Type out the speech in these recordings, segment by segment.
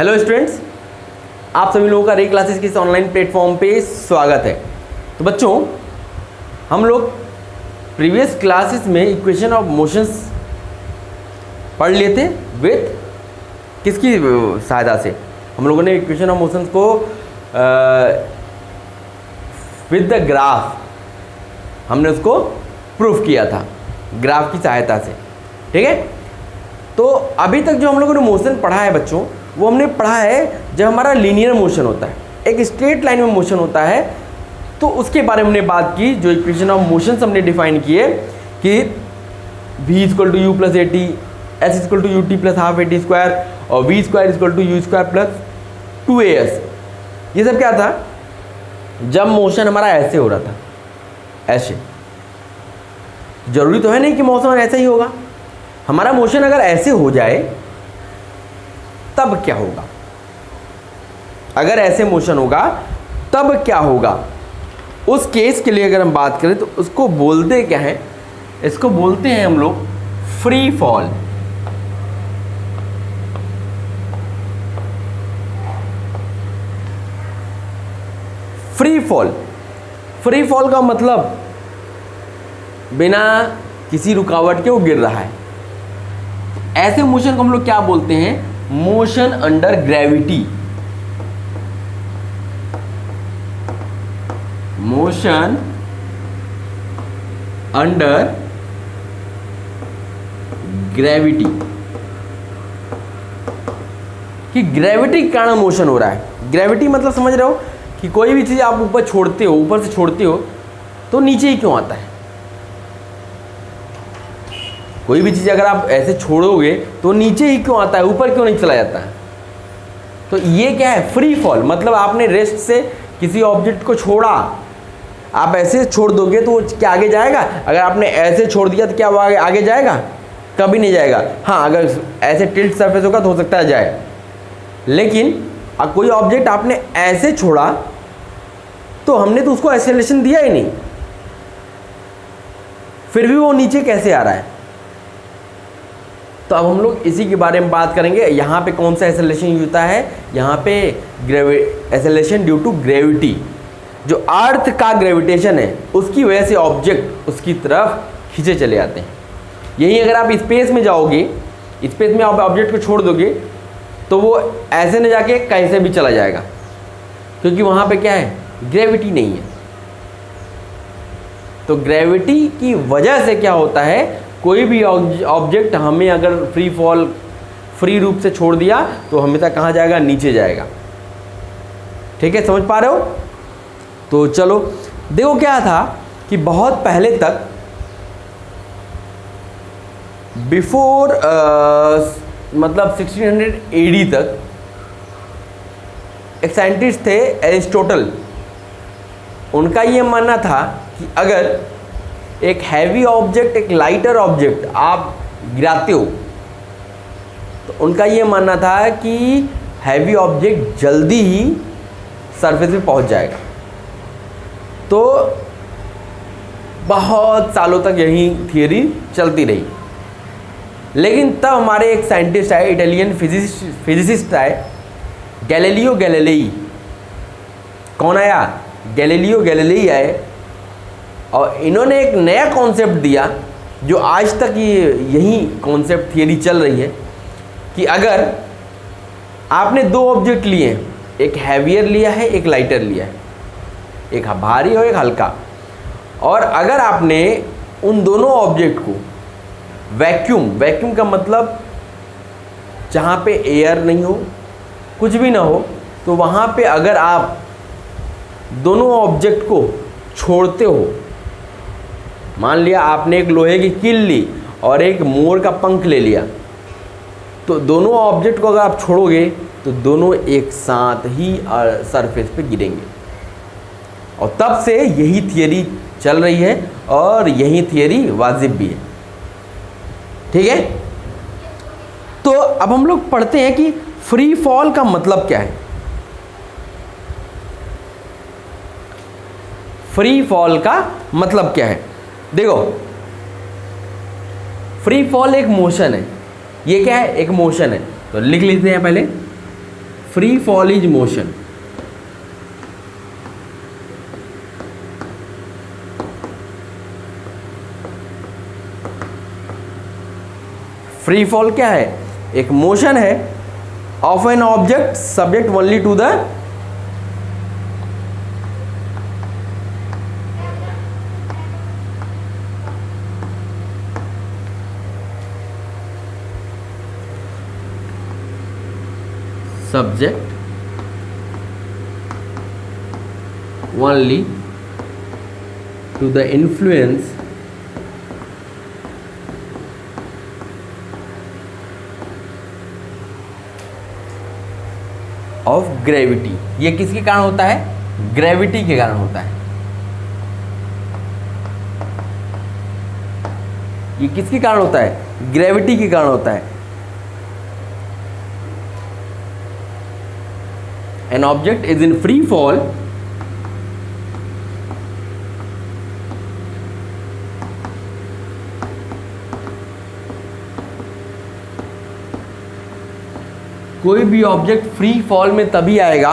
Hello students, आप सभी लोगों का रे क्लासेस के इस ऑनलाइन प्लेटफॉर्म पे स्वागत है। तो बच्चों, हम लोग प्रीवियस क्लासेस में इक्वेशन ऑफ मोशंस पढ़ लिए थे विथ किसकी सहायता से? हम लोगों ने इक्वेशन ऑफ मोशंस को विद द ग्राफ हमने उसको प्रूफ किया था, ग्राफ की सहायता से। ठीक है, तो अभी तक जो हम लोगों ने मोशन पढ़ा है बच्चों, वो हमने पढ़ा है जब हमारा लीनियर मोशन होता है, एक स्ट्रेट लाइन में मोशन होता है, तो उसके बारे में हमने बात की। जो इक्वेशन ऑफ मोशन हमने डिफाइन किए कि v equal to u plus a t, s equal to u t plus half a t square और v square equal to u square plus 2as। ये सब क्या था? जब मोशन हमारा ऐसे हो रहा था, ऐसे। जरूरी तो है नहीं कि मोशन ऐसा ही होगा। हमारा मोशन अगर ऐसे हो जाए तब क्या होगा? अगर ऐसे मोशन होगा तब क्या होगा? उस केस के लिए अगर हम बात करें तो उसको बोलते क्या है? इसको बोलते हैं हम लोग free fall. Free fall, free fall का मतलब बिना किसी रुकावट के वो गिर रहा है। ऐसे मोशन को हम लोग क्या बोलते हैं? Motion under gravity. Motion under gravity, कि ग्रेविटी के कारण मोशन हो रहा है। ग्रेविटी मतलब समझ रहे हो कि कोई भी चीज आप ऊपर छोड़ते हो, ऊपर से छोड़ते हो तो नीचे ही क्यों आता है? कोई भी चीज़ अगर आप ऐसे छोड़ोगे तो नीचे ही क्यों आता है, ऊपर क्यों नहीं चला जाता है? तो ये क्या है? Free fall. मतलब आपने रेस्ट से किसी ऑब्जेक्ट को छोड़ा, आप ऐसे छोड़ दोगे तो वो क्या आगे जाएगा? अगर आपने ऐसे छोड़ दिया तो क्या वो आगे जाएगा? कभी नहीं जाएगा। हाँ, अगर ऐसे टिल्ट सरफेस होगा तो हो सकता है जाए, लेकिन कोई ऑब्जेक्ट आपने ऐसे छोड़ा तो हमने तो उसको एक्सेलरेशन दिया ही नहीं, फिर भी वो नीचे कैसे आ रहा है? तो अब हम लोग इसी के बारे में बात करेंगे। यहाँ पे कौन सा एक्सेलरेशन यूज होता है? यहाँ पे एक्सेलरेशन ड्यू टू ग्रेविटी। जो अर्थ का ग्रेविटेशन है उसकी वजह से ऑब्जेक्ट उसकी तरफ खींचे चले जाते हैं। यही अगर आप स्पेस में जाओगे, स्पेस में आप ऑब्जेक्ट को छोड़ दोगे तो वो ऐसे न जाके कैसे भी चला जाएगा, क्योंकि वहाँ पे क्या है? ग्रेविटी नहीं है। तो ग्रेविटी की वजह से क्या होता है? कोई भी ऑब्जेक्ट हमें अगर फ्री रूप से छोड़ दिया तो हमेशा कहाँ जाएगा? नीचे जाएगा। ठीक है, समझ पा रहे हो? तो चलो देखो, क्या था कि बहुत पहले तक, बिफोर मतलब 1600 AD तक एक साइंटिस्ट थे एरिस्टोटल। उनका ये मानना था कि अगर एक हैवी ऑब्जेक्ट, एक लाइटर ऑब्जेक्ट आप गिराते हो तो उनका ये मानना था कि हैवी ऑब्जेक्ट जल्दी ही सरफेस पे पहुंच जाएगा। तो बहुत सालों तक यही थियरी चलती रही, लेकिन तब हमारे एक साइंटिस्ट आए, इटालियन फिजिसिस्ट आए, गैलीलियो गैलीलेई। कौन आया? गैलीलियो गैलीलेई आए, और इन्होंने एक नया कॉन्सेप्ट दिया जो आज तक यही कॉन्सेप्ट थियरी चल रही है कि अगर आपने दो ऑब्जेक्ट लिए हैं, एक हैवियर लिया है, एक लाइटर लिया है, एक भारी और एक हल्का, और अगर आपने उन दोनों ऑब्जेक्ट को वैक्यूम का मतलब जहाँ पे एयर नहीं हो, कुछ भी ना हो, तो वहाँ पे अगर आप दोनों ऑब्जेक्ट को छोड़ते हो, मान लिया आपने एक लोहे की कील ली और एक मोर का पंख ले लिया, तो दोनों ऑब्जेक्ट को अगर आप छोड़ोगे तो दोनों एक साथ ही सरफेस पे गिरेंगे। और तब से यही थियरी चल रही है और यही थियरी वाजिब भी है। ठीक है, तो अब हम लोग पढ़ते हैं कि फ्री फॉल का मतलब क्या है। फ्री फॉल का मतलब क्या है? देखो, फ्री फॉल एक मोशन है। ये क्या है? एक मोशन है। तो लिख लेते हैं पहले, free fall is motion. Free fall क्या है? एक मोशन है of an object subject only to the subject only to the influence of gravity। ये किसके कारण होता है? ग्रेविटी के कारण होता है। ये किसके कारण होता है? ग्रेविटी के कारण होता है। An object is in free fall कोई भी ऑब्जेक्ट फ्री फॉल में तभी आएगा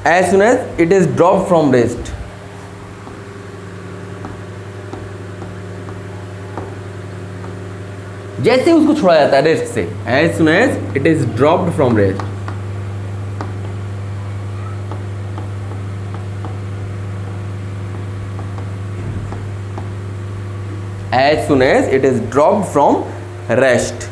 as soon as it is dropped from rest। जैसे उसको छोड़ा जाता है रेस्ट से, as soon as it is dropped from rest। as soon as it is dropped from rest।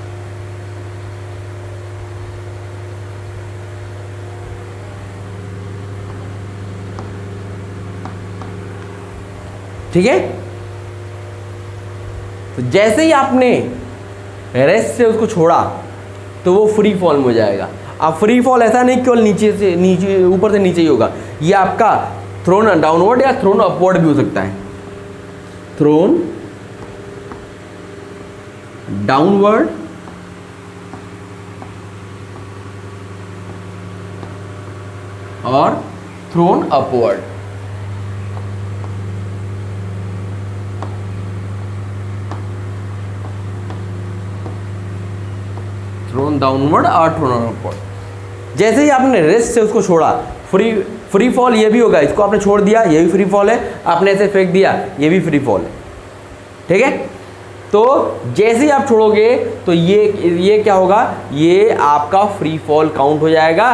ठीक है, तो जैसे ही आपने रेस्ट से उसको छोड़ा तो वो फ्री फॉल में हो जाएगा। अब फ्री फॉल ऐसा नहीं केवल नीचे से नीचे, ऊपर से नीचे ही होगा, ये आपका थ्रोन डाउनवर्ड या थ्रोन अपवर्ड भी हो सकता है। थ्रोन डाउनवर्ड और थ्रोन अपवर्ड। थ्रोन डाउनवर्ड और थ्रोन अपवर्ड। जैसे ही आपने रेस्ट से उसको छोड़ा, फ्री फॉल ये भी होगा। इसको आपने छोड़ दिया, ये भी फ्री फॉल है। आपने ऐसे फेंक दिया, ये भी फ्री फॉल है। ठीक है, तो जैसे ही आप छोड़ोगे तो ये क्या होगा? ये आपका फ्री फॉल काउंट हो जाएगा।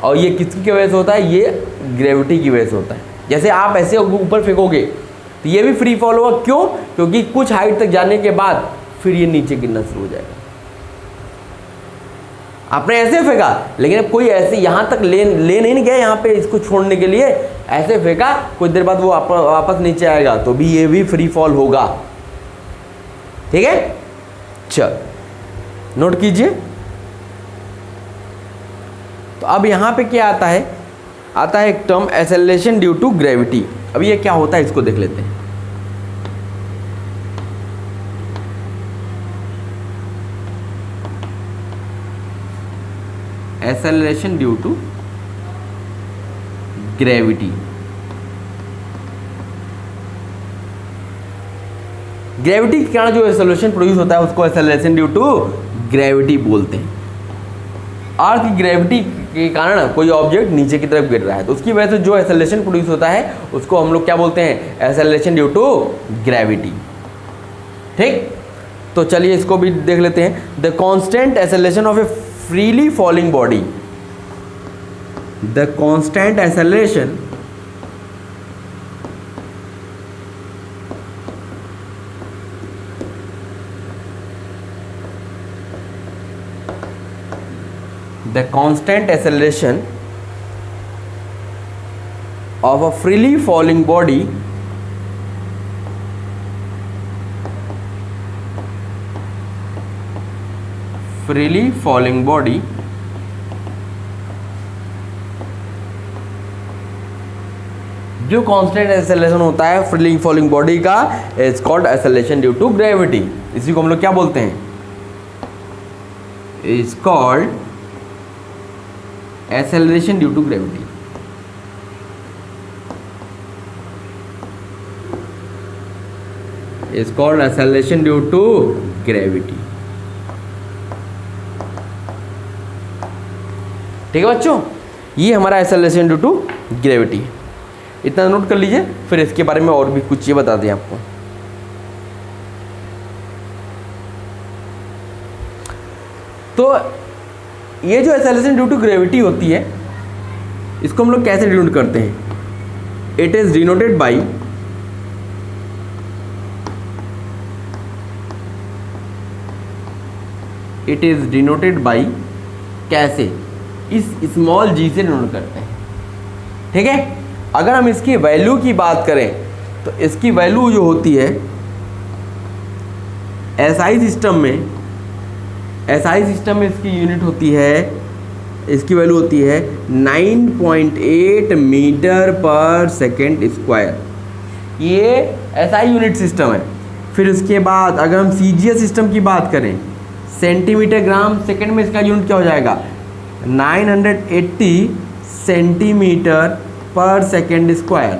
और ये किसकी वजह से होता है? ये ग्रेविटी की वजह से होता है। जैसे आप ऐसे ऊपर फेंकोगे तो ये भी फ्री फॉल होगा। क्यों? क्योंकि कुछ हाइट तक जाने के बाद फिर ये नीचे गिरना शुरू हो जाएगा। आपने ऐसे फेंका, लेकिन कोई ऐसे यहाँ तक ले नहीं गया यहाँ पे इसको छोड़ने के लिए, ऐसे फेंका, कुछ देर बाद वो वापस नीचे आएगा, तो भी ये भी फ्री फॉल होगा। ठीक है, चल नोट कीजिए। तो अब यहाँ पे क्या आता है? आता है एक term acceleration due to gravity. अब ये क्या होता है इसको देख लेते हैं। Acceleration due to gravity. Gravity के कारण जो एक्सेलरेशन प्रोड्यूस होता है उसको एक्सेलरेशन ड्यू टू ग्रेविटी बोलते हैं। अर्थ की ग्रेविटी के कारण कोई ऑब्जेक्ट नीचे की तरफ गिर रहा है तो उसकी वजह से जो एक्सेलरेशन प्रोड्यूस होता है उसको हम लोग क्या बोलते हैं? Acceleration due to gravity. ठीक, तो चलिए इसको भी देख लेते हैं। The constant acceleration of a freely falling body. The constant acceleration the constant acceleration of a freely falling body जो कांस्टेंट एक्सेलरेशन होता है फ्रीली फॉलिंग बॉडी का is called acceleration due to gravity. इसी को हम लोग क्या बोलते हैं? Is called acceleration due to gravity। is called acceleration due to gravity। ठीक है बच्चों, ये हमारा एक्सेलरेशन ड्यू टू ग्रेविटी। इतना नोट कर लीजिए, फिर इसके बारे में और भी कुछ चीज़ बता दें आपको। तो ये जो एक्सेलरेशन ड्यू टू ग्रेविटी होती है, इसको हम लोग कैसे डिनोट करते हैं? इट इज डिनोटेड बाई कैसे? इस स्मॉल जी से डिनोट करते हैं। ठीक है, अगर हम इसकी वैल्यू की बात करें तो इसकी वैल्यू जो होती है एसआई सिस्टम में इसकी यूनिट होती है, इसकी वैल्यू होती है 9.8 मीटर पर सेकेंड स्क्वायर। ये एसआई यूनिट सिस्टम है। फिर उसके बाद अगर हम सीजीएस सिस्टम की बात करें, सेंटीमीटर ग्राम सेकेंड में इसका यूनिट क्या हो जाएगा? 980 सेंटीमीटर पर सेकेंड स्क्वायर।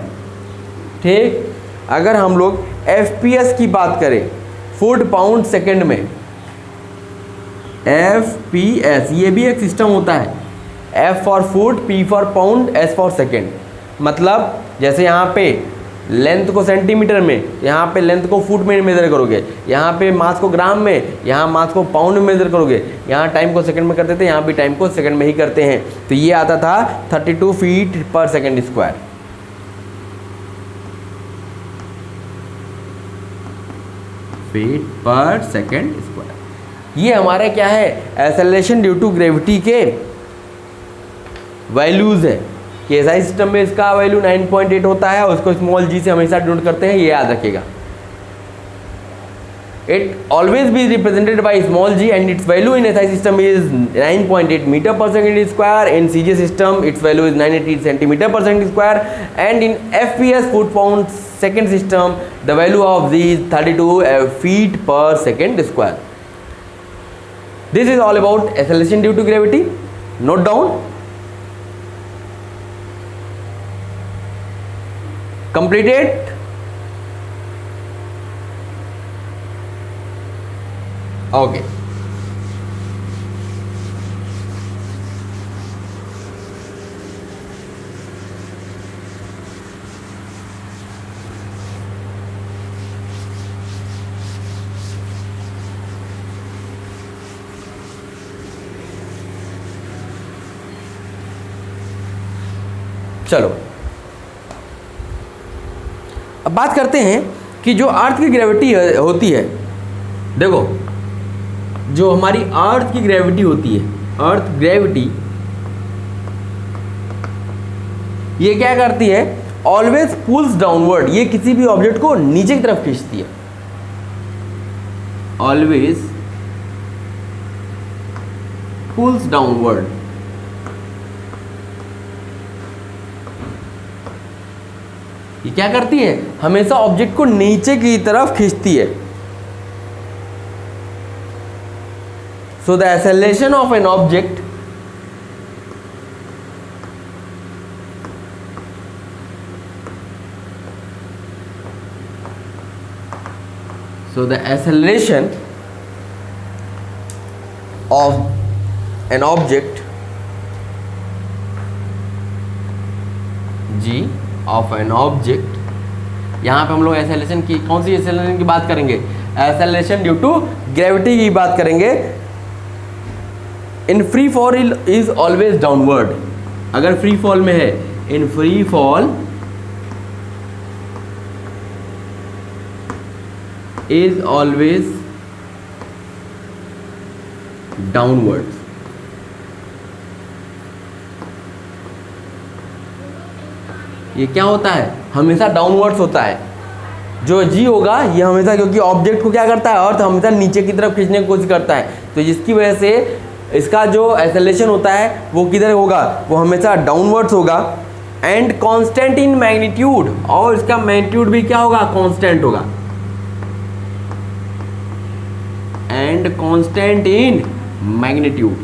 ठीक, अगर हम लोग एफपीएस की बात करें, फुट पाउंड सेकेंड में, एफपीएस ये भी एक सिस्टम होता है। F for foot, P for pound, S for second. मतलब जैसे यहाँ पे लेंथ को सेंटीमीटर में, यहाँ पे लेंथ को फुट में मेजर करोगे, यहाँ पे मास को ग्राम में, यहाँ मास को पाउंड में मेजर करोगे, यहाँ टाइम को सेकंड में करते थे, यहाँ भी टाइम को सेकंड में ही करते हैं। तो ये आता था 32 feet per second square. Feet per second square. ये हमारे क्या है? एक्सेलरेशन ड्यू टू ग्रेविटी के वैल्यूज है कि एसआई सिस्टम में इसका वैल्यू 9.8 होता है, उसको स्मॉल जी से हमेशा डिनोट करते हैं, ये याद रखिएगा। It always be represented by small g and its value in SI system is 9.8 metre per second square. In CGS system its value is 980 centimetre per second square and in FPS foot pound second system the value of these 32 feet per second square. This is all about acceleration due to gravity. Note down. Completed. Okay. चलो अब बात करते हैं कि जो अर्थ की gravity होती है। देखो, जो हमारी अर्थ की ग्रेविटी होती है, अर्थ ग्रेविटी, ये क्या करती है? Always pulls downward. ये किसी भी ऑब्जेक्ट को नीचे की तरफ खींचती है। Always pulls downward. ये क्या करती है? हमेशा ऑब्जेक्ट को नीचे की तरफ खींचती है। So the acceleration of an object an object G of an object, यहाँ पे हम लोग एक्सेलरेशन की, कौन सी एक्सेलरेशन की बात करेंगे? एक्सेलरेशन ड्यू टू ग्रेविटी की बात करेंगे। In free fall is always downward. अगर फ्री फॉल में है, in free fall is always downward. ये क्या होता है? हमेशा डाउनवर्ड्स होता है। जो जी होगा ये हमेशा, क्योंकि ऑब्जेक्ट को क्या करता है? अर्थ हमेशा नीचे की तरफ खींचने की कोशिश करता है, तो जिसकी वजह से इसका जो एक्सेलरेशन होता है वो किधर होगा? वो हमेशा डाउनवर्ड्स होगा। एंड कांस्टेंट इन मैग्नीट्यूड, और इसका मैग्नीट्यूड भी क्या होगा? कांस्टेंट होगा। And constant in magnitude,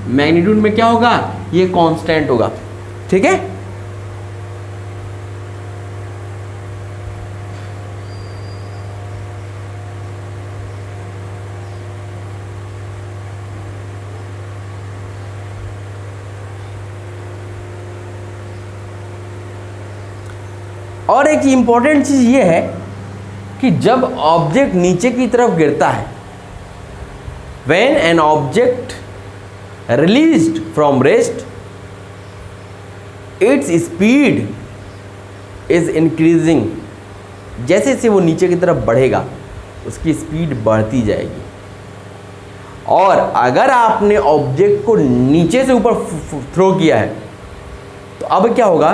magnitude में क्या होगा? ये कांस्टेंट होगा। ठीक है, और एक इम्पॉर्टेंट चीज़ ये है कि जब ऑब्जेक्ट नीचे की तरफ गिरता है, when an object released from rest its speed is increasing, जैसे जैसे वो नीचे की तरफ बढ़ेगा उसकी स्पीड बढ़ती जाएगी। और अगर आपने ऑब्जेक्ट को नीचे से ऊपर थ्रो किया है तो अब क्या होगा,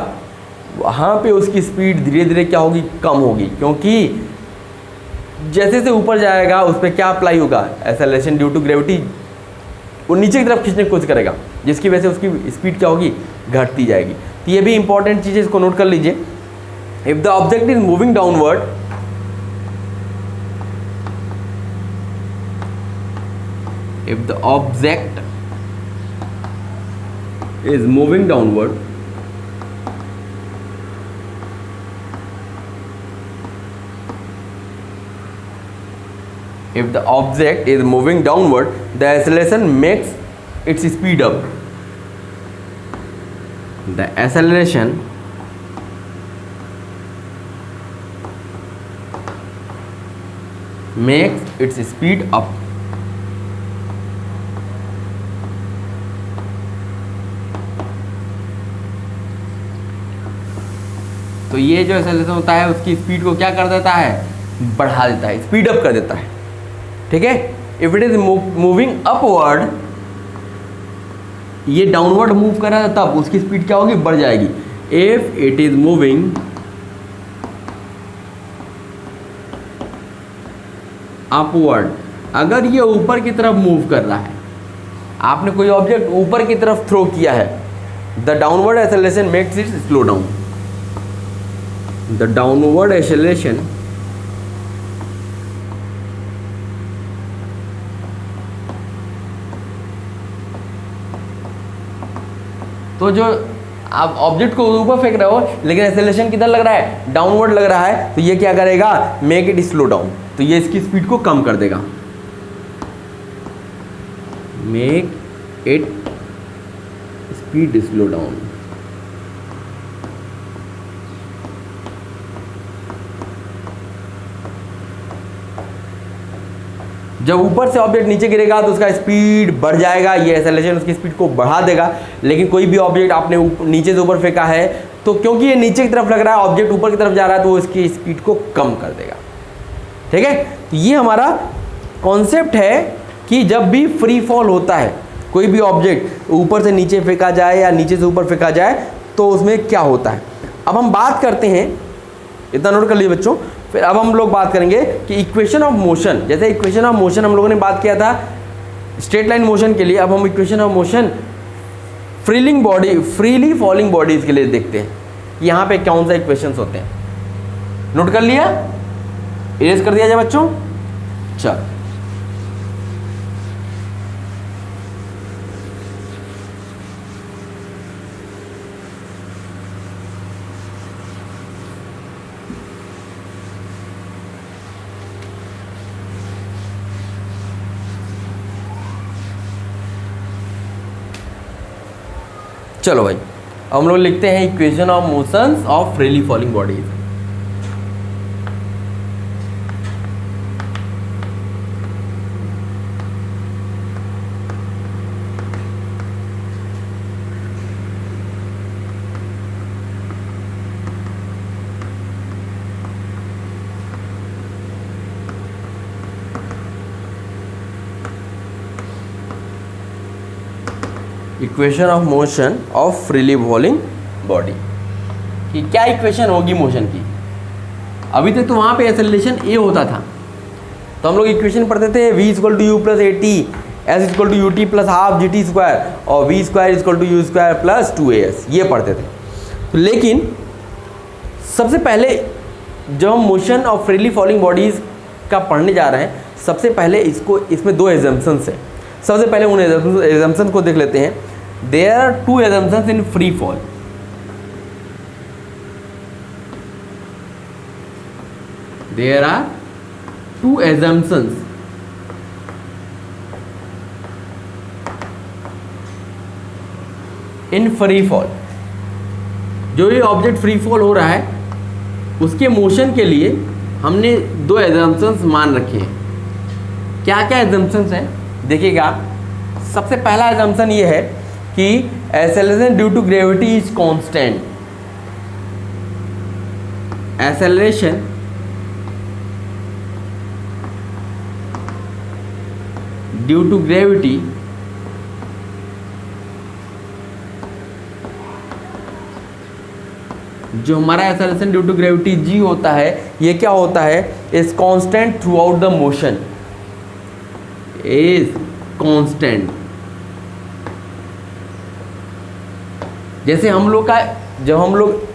वहाँ पे उसकी स्पीड धीरे धीरे क्या होगी, कम होगी, क्योंकि जैसे जैसे ऊपर जाएगा उस पर क्या अप्लाई होगा, एक्सेलरेशन ड्यू टू ग्रेविटी, वो नीचे की तरफ खींचने की कोशिश करेगा, जिसकी वजह से उसकी स्पीड क्या होगी, घटती जाएगी। तो ये भी इंपॉर्टेंट चीज़ है, इसको नोट कर लीजिए। If the object is moving downward, if the object is moving downward, if the object is moving downward, the acceleration makes its speed up. The acceleration makes its speed up. तो ये जो acceleration होता है उसकी speed को क्या कर देता है, बढ़ा देता है, स्पीड अप कर देता है। ठीक है, if it is moving upward, ये डाउनवर्ड मूव कर रहा है तब उसकी स्पीड क्या होगी, बढ़ जाएगी। If it is moving upward, अगर ये ऊपर की तरफ मूव कर रहा है, आपने कोई ऑब्जेक्ट ऊपर की तरफ थ्रो किया है, the downward acceleration makes it slow down. The downward acceleration तो जो आप ऑब्जेक्ट को ऊपर फेंक रहे हो लेकिन एक्सेलरेशन किधर लग रहा है, डाउनवर्ड लग रहा है, तो ये क्या करेगा, मेक इट स्लो डाउन, तो ये इसकी स्पीड को कम कर देगा। Make it speed slow down. जब ऊपर से ऑब्जेक्ट नीचे गिरेगा तो उसका स्पीड बढ़ जाएगा, ये एक्सेलरेशन उसकी स्पीड को बढ़ा देगा। लेकिन कोई भी ऑब्जेक्ट आपने नीचे से ऊपर फेंका है तो क्योंकि ये नीचे की तरफ लग रहा है, ऑब्जेक्ट ऊपर की तरफ जा रहा है, तो वो इसकी स्पीड को कम कर देगा। ठीक है, तो ये हमारा कॉन्सेप्ट है कि जब भी फ्री फॉल होता है, कोई भी ऑब्जेक्ट ऊपर से नीचे फेंका जाए या नीचे से ऊपर फेंका जाए तो उसमें क्या होता है। अब हम बात करते हैं, इतना नोट कर लीजिए बच्चों। फिर अब हम लोग बात करेंगे कि इक्वेशन ऑफ मोशन, जैसे इक्वेशन ऑफ मोशन हम लोगों ने बात किया था स्ट्रेट लाइन मोशन के लिए, अब हम equation of motion freely falling bodies के लिए देखते हैं कि यहाँ पे कौन सा इक्वेशंस होते हैं। नोट कर लिया, इरेज कर दिया जाए बच्चों। चल चलो भाई, हम लोग लिखते हैं equation of motions of freely falling bodies. Equation of motion of freely falling body कि क्या इक्वेशन होगी मोशन की। अभी तक तो वहाँ पे एक्सेलरेशन ए होता था, तो हम लोग इक्वेशन पढ़ते थे v equal to u plus a t, s equal to u t plus half g t square और v square equal to u square plus 2as, ये पढ़ते थे। तो लेकिन सबसे पहले जब हम motion of freely falling bodies का पढ़ने जा रहे हैं, सबसे पहले इसमें दो एजम्पशंस है। सबसे पहले उन एजम्पशन को देख लेते हैं। There are two assumptions in free fall. There are two assumptions in free fall. जो ये ऑब्जेक्ट फ्री फॉल हो रहा है उसके मोशन के लिए हमने दो एजम्पशंस मान रखे हैं। क्या क्या एजम्पशंस हैं देखिएगा। सबसे पहला एजम्पशन ये है कि acceleration due to gravity is constant. Acceleration due to gravity जो हमारा acceleration due to gravity G होता है, ये क्या होता है, is constant throughout the motion, is constant. जैसे हम लोग का, जब हम लोग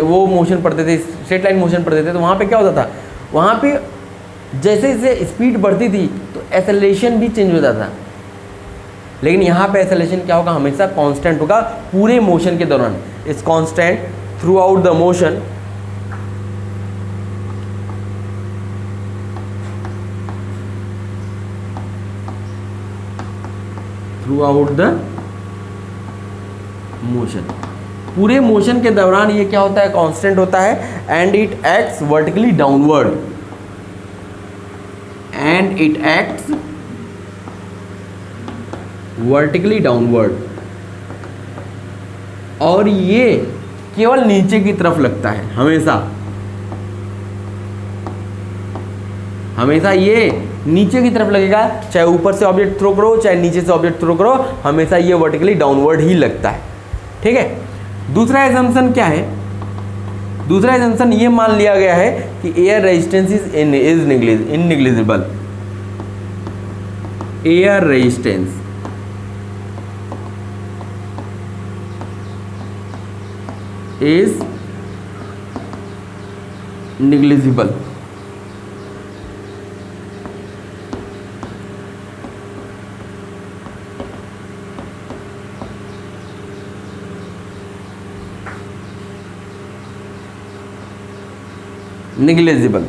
वो मोशन पढ़ते थे, स्ट्रेट लाइन मोशन पढ़ते थे, तो वहाँ पे क्या होता था, वहाँ पे जैसे जैसे स्पीड बढ़ती थी तो एक्सेलरेशन भी चेंज होता था। लेकिन यहाँ पे एक्सेलरेशन क्या होगा, हमेशा कांस्टेंट होगा पूरे मोशन के दौरान, is constant throughout the motion through out the motion. पूरे मोशन के दौरान ये क्या होता है, कांस्टेंट होता है। And it acts vertically downward, and it acts vertically downward, और ये केवल नीचे की तरफ लगता है हमेशा। हमेशा ये नीचे की तरफ लगेगा, चाहे ऊपर से ऑब्जेक्ट थ्रो करो चाहे नीचे से ऑब्जेक्ट थ्रो करो, हमेशा ये वर्टिकली डाउनवर्ड ही लगता है। ठीक है। दूसरा एजम्पशन क्या है, दूसरा एजम्पशन ये मान लिया गया है कि air resistance is in negligible. Air resistance is negligible. Negligible,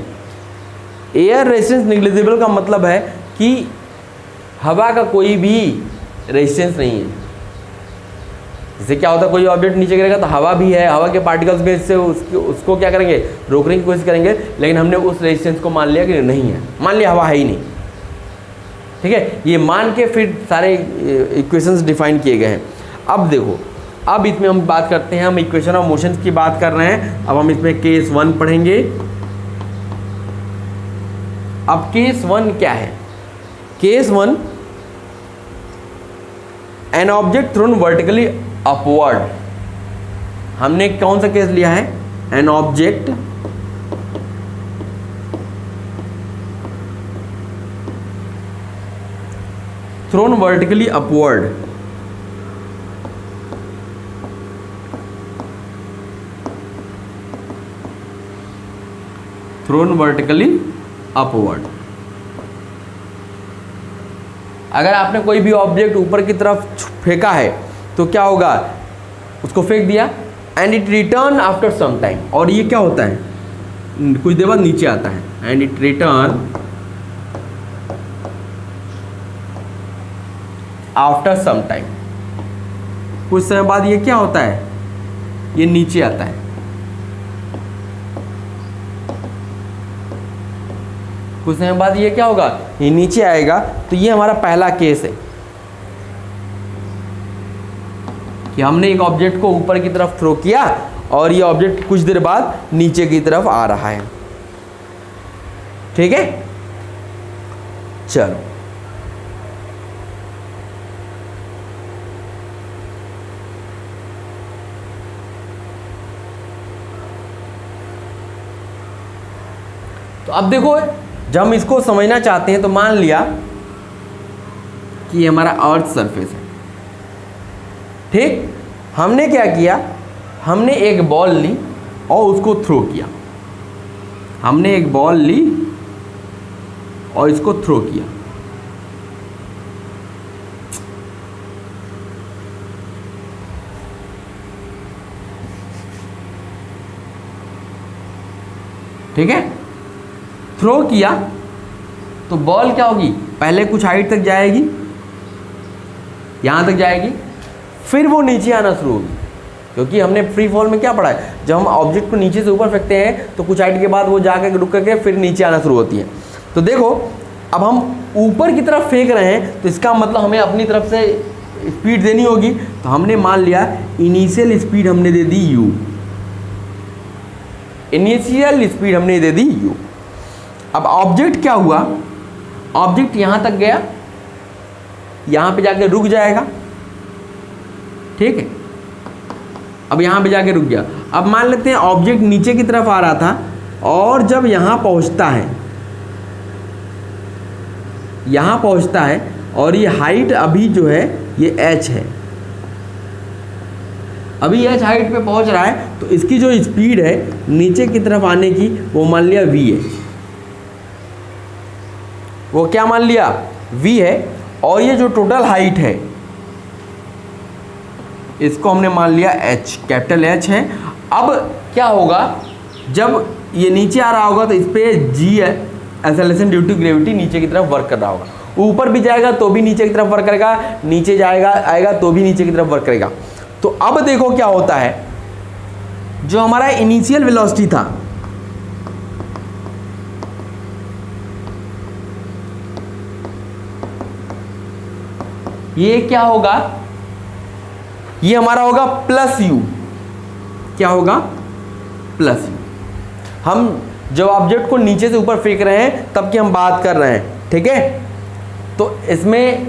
air resistance negligible का मतलब है कि हवा का कोई भी रेजिस्टेंस नहीं है। जैसे क्या होता है, कोई ऑब्जेक्ट नीचे गिरेगा तो हवा भी है, हवा के पार्टिकल्स भी से उसको क्या करेंगे, रोकने की कोशिश करेंगे, लेकिन हमने उस रेजिस्टेंस को मान लिया कि नहीं है, मान लिया हवा है ही नहीं। ठीक है, ये मान के फिर सारे इक्वेशंस डिफाइन किए गए हैं। अब देखो, अब इसमें हम बात करते हैं, हम इक्वेशन ऑफ मोशन की बात कर रहे हैं। अब हम इसमें केस 1 पढ़ेंगे। अब केस 1 क्या है, case 1, an object thrown vertically upward. हमने कौन सा केस लिया है, an object thrown vertically upward. Thrown vertically upward. अगर आपने कोई भी ऑब्जेक्ट ऊपर की तरफ फेंका है तो क्या होगा, उसको फेंक दिया, and it return after some time, और ये क्या होता है, कुछ देर बाद नीचे आता है, and it return after some time. कुछ समय बाद ये क्या होता है, ये नीचे आता है। कुछ समय बाद ये क्या होगा, ये नीचे आएगा। तो ये हमारा पहला केस है कि हमने एक ऑब्जेक्ट को ऊपर की तरफ थ्रो किया और ये ऑब्जेक्ट कुछ देर बाद नीचे की तरफ आ रहा है। ठीक है, चलो तो अब देखो, जब हम इसको समझना चाहते हैं तो मान लिया कि ये हमारा अर्थ सरफेस है। ठीक, हमने क्या किया, हमने एक बॉल ली और उसको थ्रो किया। हमने एक बॉल ली और इसको थ्रो किया। ठीक है, थ्रो किया तो बॉल क्या होगी, पहले कुछ हाइट तक जाएगी, यहां तक जाएगी, फिर वो नीचे आना शुरू होगी, क्योंकि हमने फ्री फॉल में क्या पढ़ा है, जब हम ऑब्जेक्ट को नीचे से ऊपर फेंकते हैं तो कुछ हाइट के बाद वो जाकर रुक करके फिर नीचे आना शुरू होती है। तो देखो अब हम ऊपर की तरफ फेंक रहे हैं तो इसका मतलब हमें अपनी तरफ से स्पीड देनी होगी। तो हमने मान लिया इनिशियल स्पीड हमने दे दी u, इनिशियल स्पीड हमने दे दी u। अब ऑब्जेक्ट क्या हुआ, ऑब्जेक्ट यहाँ तक गया, यहाँ पे जाके रुक जाएगा, ठीक है। अब यहाँ पे जाके रुक गया। अब मान लेते हैं ऑब्जेक्ट नीचे की तरफ आ रहा था और जब यहाँ पहुँचता है, यहाँ पहुँचता है और ये हाइट अभी जो है ये h है, अभी h हाइट पे पहुँच रहा है तो इसकी जो स्पीड है नीचे की तरफ आने की वो मान लिया v है, वो क्या मान लिया v है। और ये जो टोटल हाइट है इसको हमने मान लिया h, कैपिटल H है। अब क्या होगा, जब ये नीचे आ रहा होगा तो इस पर g acceleration due to gravity नीचे की तरफ वर्क कर रहा होगा, ऊपर भी जाएगा तो भी नीचे की तरफ वर्क करेगा, नीचे जाएगा आएगा तो भी नीचे की तरफ वर्क करेगा। तो अब देखो क्या होता है, जो हमारा इनिशियल वेलोसिटी था ये क्या होगा, ये हमारा होगा प्लस u, क्या होगा प्लस u। हम जब ऑब्जेक्ट को नीचे से ऊपर फेंक रहे हैं तब की हम बात कर रहे हैं, ठीक है। तो इसमें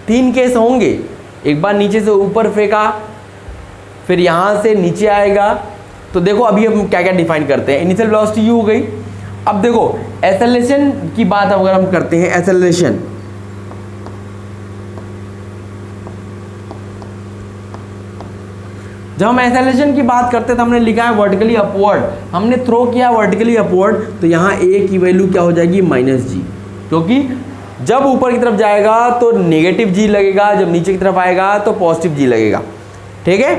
3 केस होंगे, एक बार नीचे से ऊपर फेंका फिर यहाँ से नीचे आएगा। तो देखो अभी हम क्या क्या डिफाइन करते हैं, इनिशियल वेलोसिटी u हो गई। अब देखो एक्सेलरेशन की बात अगर हम करते हैं, एक्सेलरेशन जब हम एक्सेलरेशन की बात करते हैं तो हमने लिखा है वर्टिकली अपवर्ड, हमने थ्रो किया वर्टिकली अपवर्ड तो यहाँ a की वैल्यू क्या हो जाएगी -g, क्योंकि जब ऊपर की तरफ जाएगा तो नेगेटिव g लगेगा, जब नीचे की तरफ आएगा तो पॉजिटिव g लगेगा, ठीक है।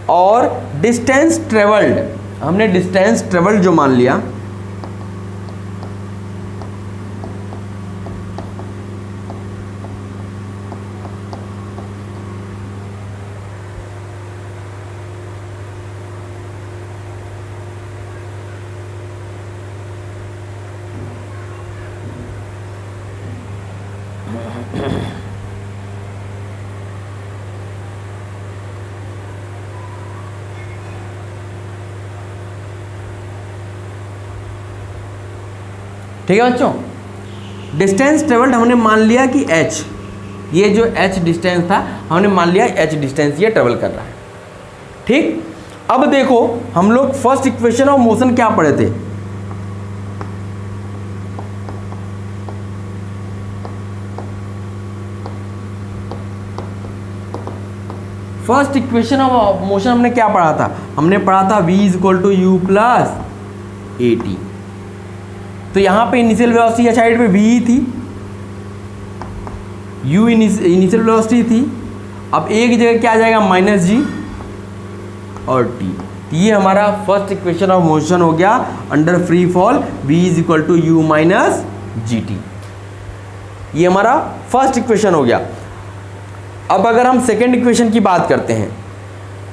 और डिस्टेंस ट्रेवल्ड, हमने डिस्टेंस ट्रेवल्ड जो मान लिया ठीक है बच्चों। डिस्टेंस ट्रेवल्ड हमने मान लिया कि h, ये जो h डिस्टेंस था हमने मान लिया h डिस्टेंस ये ट्रेवल कर रहा है, ठीक। अब देखो हम लोग फर्स्ट इक्वेशन ऑफ मोशन क्या पढ़े थे, फर्स्ट इक्वेशन ऑफ मोशन हमने क्या पढ़ा था, हमने पढ़ा था v = u + at। तो यहाँ पे इनिशियल वेलोसिटी या साइड पे v ही थी, u इनिशियल वेलोसिटी थी। अब a की जगह क्या आ जाएगा -g और t। तो ये हमारा फर्स्ट इक्वेशन ऑफ मोशन हो गया under free fall v = u - gt, ये हमारा फर्स्ट इक्वेशन हो गया। अब अगर हम सेकेंड इक्वेशन की बात करते हैं,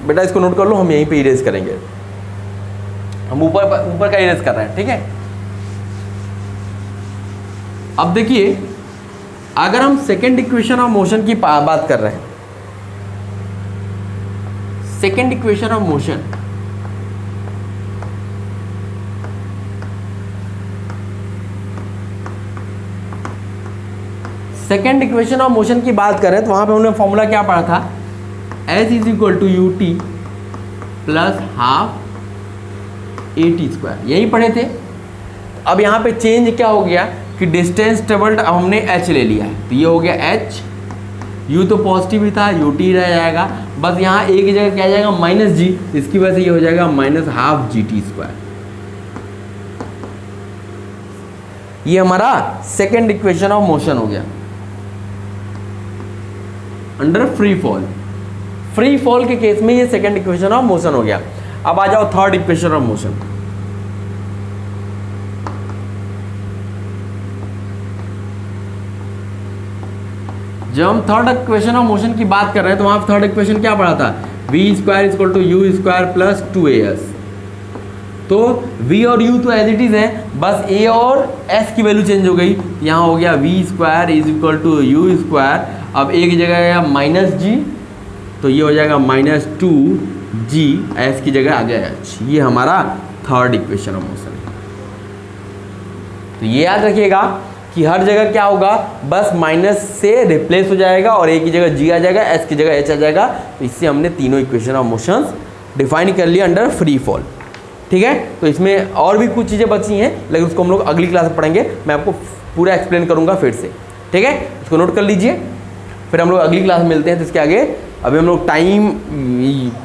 बेटा इसको नोट कर लो, हम यहीं पे इरेज करेंगे, हम ऊपर का इरेज कर रहे हैं, ठीक है। अब देखिए अगर हम सेकेंड इक्वेशन ऑफ मोशन की बात कर रहे हैं, second equation of motion, second equation of motion की बात करें तो वहां पे हमने फॉर्मूला क्या पढ़ा था, s = ut + ½ at², यही पढ़े थे। अब यहाँ पे चेंज क्या हो गया कि डिस्टेंस ट्रेवल्ड अब हमने h ले लिया है, तो ये हो गया h, u तो पॉजिटिव ही था, ut रह जाएगा, बस यहाँ a की जगह क्या आ जाएगा -g, इसकी वजह से ये हो जाएगा -½ gt²। ये हमारा सेकेंड इक्वेशन ऑफ मोशन हो गया under free fall. Free fall के केस में ये सेकेंड इक्वेशन ऑफ मोशन हो गया। अब आ जाओ थर्ड इक्वेशन ऑफ मोशन। जब हम थर्ड इक्वेशन ऑफ मोशन की बात कर रहे हैं तो वहां थर्ड इक्वेशन क्या पढ़ा था, v square equal to u square plus 2as। तो v और u तो एज इट इज़ है, बस a और s की वैल्यू चेंज हो गई। यहाँ हो गया v square is equal to u square, अब a की जगह आया माइनस जी, तो ये हो जाएगा माइनस 2g, s की जगह आ गया h। ये हमारा थर्ड इक्वेशन ऑफ मोशन है। तो ये याद रखिएगा कि हर जगह क्या होगा, बस माइनस से रिप्लेस हो जाएगा और a की जगह g आ जाएगा, s की जगह h आ जाएगा। तो इससे हमने तीनों इक्वेशन ऑफ मोशंस डिफाइन कर लिया अंडर फ्री फॉल। ठीक है, तो इसमें और भी कुछ चीज़ें बची हैं, लेकिन उसको हम लोग अगली क्लास में पढ़ेंगे। मैं आपको पूरा एक्सप्लेन करूंगा फिर से। ठीक है, इसको नोट कर लीजिए, फिर हम लोग अगली क्लास में मिलते हैं। तो इसके आगे अभी हम लोग टाइम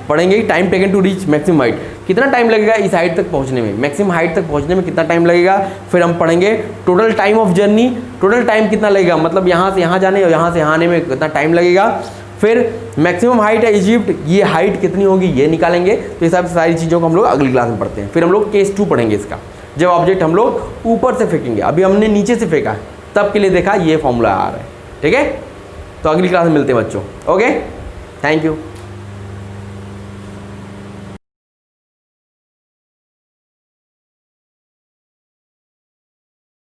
पढ़ेंगे, time taken to reach maximum height, कितना टाइम लगेगा इस हाइट तक पहुंचने में, मैक्सिमम हाइट तक पहुंचने में कितना टाइम लगेगा। फिर हम पढ़ेंगे total time of journey, total time कितना लगेगा, मतलब यहाँ से यहाँ जाने और यहाँ से यहाँ आने में कितना टाइम लगेगा। फिर मैक्सिमम हाइट है इजिप्ट, ये हाइट कितनी होगी ये निकालेंगे। तो इस हिसाब से सारी चीज़ों को हम लोग अगली क्लास में पढ़ते हैं। फिर हम लोग केस 2 पढ़ेंगे इसका, जब ऑब्जेक्ट हम लोग ऊपर से फेंकेंगे, अभी हमने नीचे से फेंका है, तब के लिए देखा ये फॉर्मूला आ रहा है। ठीक है, तो अगली क्लास में मिलते हैं बच्चों। Okay, thank you.